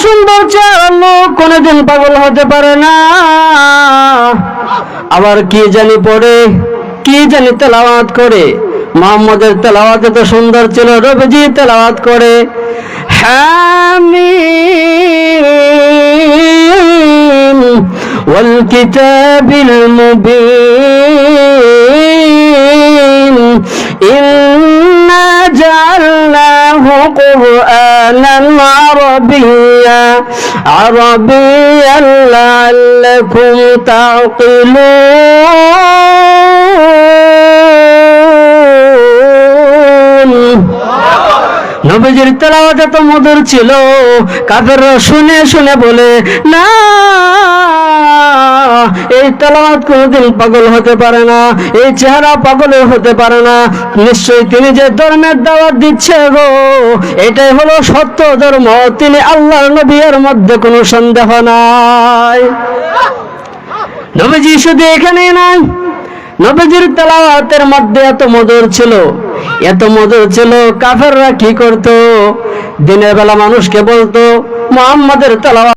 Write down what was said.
সুন্দর চেহারার লোক কোনোদিন পাগল হতে পারে না। আবার কি জানি পড়ে, কি জানি তেলাওয়াত করে। মুহাম্মদের তেলাওয়াত এত সুন্দর ছিল, নবীজি তেলাওয়াত করে হামিম ওয়াল কিতাবিল মুবিন ইন্না জাআলনাহু কুরআনান আরাবিয়্যান লাআল্লাকুম তা'কিলুন। নবীজির তেলাওয়াত এত মধুর ছিল, কাফেররা শুনে শুনে বলে না, এই তেলাওয়াত কোনোদিন পাগল হতে পারে না, এই চেহারা পাগলের হতে পারে না। নিশ্চয়ই তিনি যে ধর্মের দাওয়াত দিচ্ছে গো, এটাই হলো সত্য ধর্ম, তিনি আল্লাহর নবী, এর মধ্যে কোনো সন্দেহ নাই। নবীজি শুধু এখানেই নাই, নবীজির তেলাওয়াতের মধ্যে এত মধুর ছিল, এত মধুর ছিল, কাফেররা কি করত, দিনের বেলা মানুষকে বলতো মুহাম্মাদের তেলাওয়াত